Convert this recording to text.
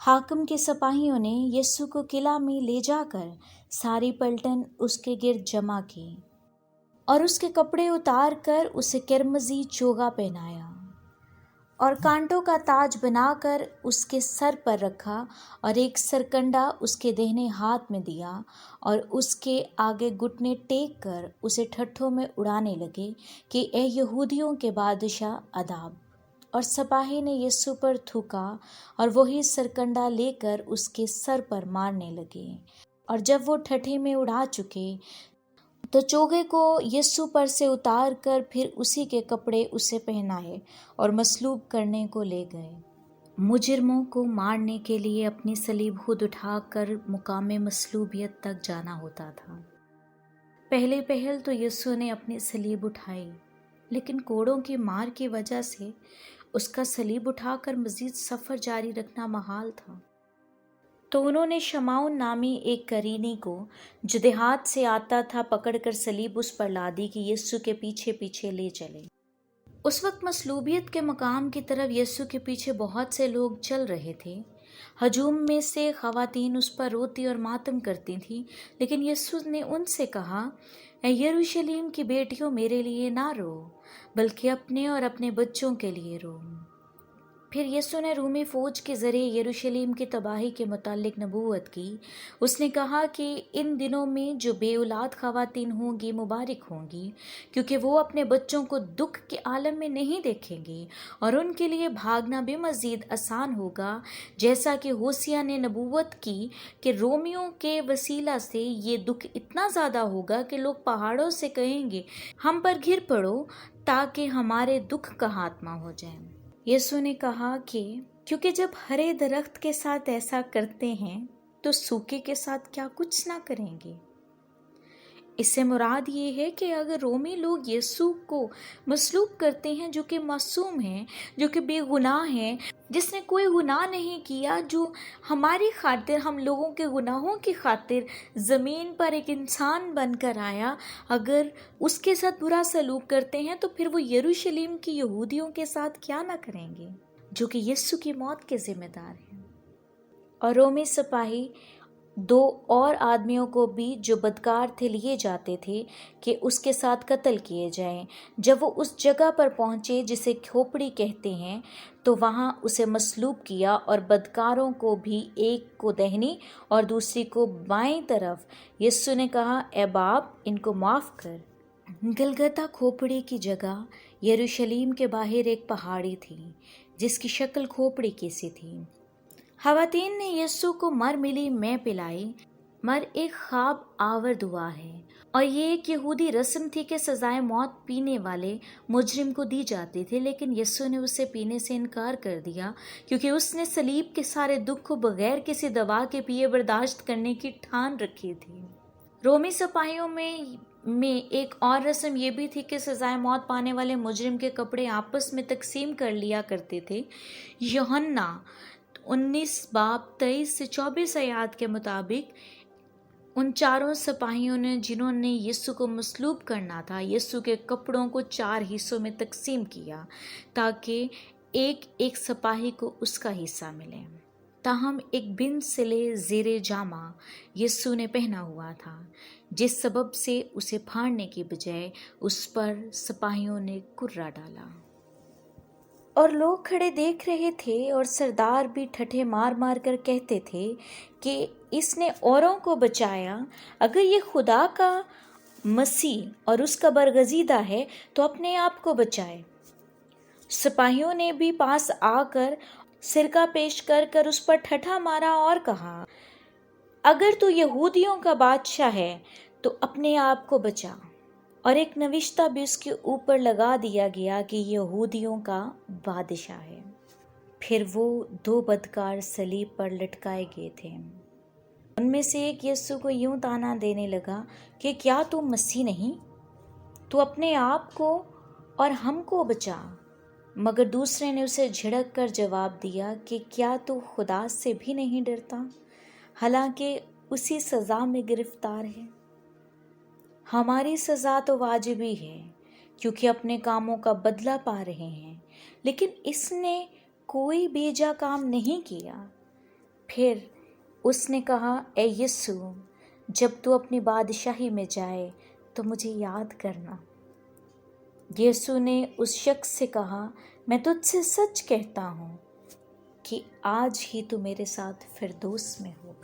हाकिम के सिपाहियों ने यीशु को किला में ले जाकर सारी पलटन उसके गिर्द जमा की और उसके कपड़े उतार कर उसे किरमजी चोगा पहनाया और कांटों का ताज बनाकर उसके सर पर रखा और एक सरकंडा उसके दाहिने हाथ में दिया और उसके आगे घुटने टेक कर उसे ठट्ठों में उड़ाने लगे कि ए यहूदियों के बादशाह अदाब। और सिपाही ने यीशु पर थूका और वही सरकंडा लेकर उसके सर पर मारने लगे। और जब वो ठट्ठे में उड़ा चुके तो चोगे को यीशु पर से उतार कर फिर उसी के कपड़े उसे पहनाए और मसलूब करने को ले गए। मुजरिमों को मारने के लिए अपनी सलीब खुद उठाकर मुकामे मसलूबियत तक जाना होता था। पहले पहल तो यीशु ने अपनी सलीब उठाई, लेकिन कोड़ों की मार की वजह से उसका सलीब उठाकर मजीद सफ़र जारी रखना महाल था। तो उन्होंने शमाउन नामी एक करीनी को जो देहात से आता था पकड़कर सलीब उस पर लादी कि यीशु के पीछे पीछे ले चले। उस वक्त मसलूबियत के मकाम की तरफ यीशु के पीछे बहुत से लोग चल रहे थे। हजूम में से ख़वातीन उस पर रोती और मातम करती थीं, लेकिन यीशु ने उनसे कहा, ऐ यरूशलेम की बेटियों, मेरे लिए ना रो, बल्कि अपने और अपने बच्चों के लिए रो। फिर यीशु ने रूमी फ़ौज के ज़रिए यरूशलेम की तबाही के मुतालिक नबूवत की। उसने कहा कि इन दिनों में जो बेऔलाद ख़वातीन होंगी मुबारक होंगी, क्योंकि वो अपने बच्चों को दुख के आलम में नहीं देखेंगी और उनके लिए भागना भी मज़ीद आसान होगा, जैसा कि होसिया ने नबूवत की कि रोमियों के वसीला से ये दुख इतना ज़्यादा होगा कि लोग पहाड़ों से कहेंगे, हम पर घिर पड़ो ताकि हमारे दुख का खात्मा हो जाए। यीशु ने कहा कि क्योंकि जब हरे दरख्त के साथ ऐसा करते हैं तो सूखे के साथ क्या कुछ ना करेंगे। इससे मुराद ये है कि अगर रोमी लोग यीशु को मसलूब करते हैं, जो कि मासूम है, जो कि बेगुनाह है, जिसने कोई गुनाह नहीं किया, जो हमारी खातिर, हम लोगों के गुनाहों की खातिर ज़मीन पर एक इंसान बनकर आया, अगर उसके साथ बुरा सलूक करते हैं तो फिर वो यरूशलेम की यहूदियों के साथ क्या ना करेंगे, जो कि यीशु की मौत के ज़िम्मेदार हैं। और रोमी सिपाही दो और आदमियों को भी जो बदकार थे लिए जाते थे कि उसके साथ कत्ल किए जाएं। जब वो उस जगह पर पहुँचे जिसे खोपड़ी कहते हैं, तो वहाँ उसे मसलूब किया और बदकारों को भी, एक को दाहिनी और दूसरी को बाईं तरफ। यीशु ने कहा, ए बाप, इनको माफ़ कर। गलगता खोपड़ी की जगह यरूशलेम के बाहर एक पहाड़ी थी जिसकी शक्ल खोपड़ी की सी थी। ख़वातीन ने यीशु को मर मिली मैं पिलाई। मर एक ख्वाब आवर दुआ है और ये एक यहूदी रस्म थी कि सजाए मौत पीने वाले मुजरिम को दी जाती थी, लेकिन यीशु ने उसे पीने से इनकार कर दिया क्योंकि उसने सलीब के सारे दुख को बगैर किसी दवा के पिए बर्दाश्त करने की ठान रखी थी। रोमी सिपाहियों में एक और रस्म ये भी थी कि सजाए मौत पाने वाले मुजरिम के कपड़े आपस में तकसीम कर लिया करते थे। यूहन्ना 19 बाब 23 से 24 आयात के मुताबिक उन चारों सिपाहियों ने जिन्होंने यीशु को मसलूब करना था, यीशु के कपड़ों को 4 हिस्सों में तकसीम किया ताकि एक एक सिपाही को उसका हिस्सा मिले। ताहम एक बिन सिले ज़ेरे जामा यीशु ने पहना हुआ था, जिस सबब से उसे फाड़ने की बजाय उस पर सिपाहियों ने कुर्रा डाला। और लोग खड़े देख रहे थे और सरदार भी ठठे मार मार कर कहते थे कि इसने औरों को बचाया, अगर ये खुदा का मसीह और उसका बरगजीदा है तो अपने आप को बचाए। सिपाहियों ने भी पास आकर सिरका पेश कर कर उस पर ठठा मारा और कहा, अगर तू यहूदियों का बादशाह है तो अपने आप को बचा। और एक नविश्ता भी उसके ऊपर लगा दिया गया कि यहूदियों का बादशाह है। फिर वो 2 बदकार सलीब पर लटकाए गए थे। उनमें से एक यीशु को यूं ताना देने लगा कि क्या तू मसीह नहीं, तू अपने आप को और हमको बचा। मगर दूसरे ने उसे झिड़क कर जवाब दिया कि क्या तू खुदा से भी नहीं डरता, हालांकि उसी सज़ा में गिरफ्तार है। हमारी सज़ा तो वाजिबी है क्योंकि अपने कामों का बदला पा रहे हैं, लेकिन इसने कोई बेजा काम नहीं किया। پھر اس نے کہا، اے یسوع، جب تو اپنی بادشاہی میں جائے تو مجھے یاد کرنا۔ یسوع نے اس شخص سے کہا، میں تجھ سے سچ کہتا ہوں کہ آج ہی تو میرے ساتھ فردوس میں ہوگا۔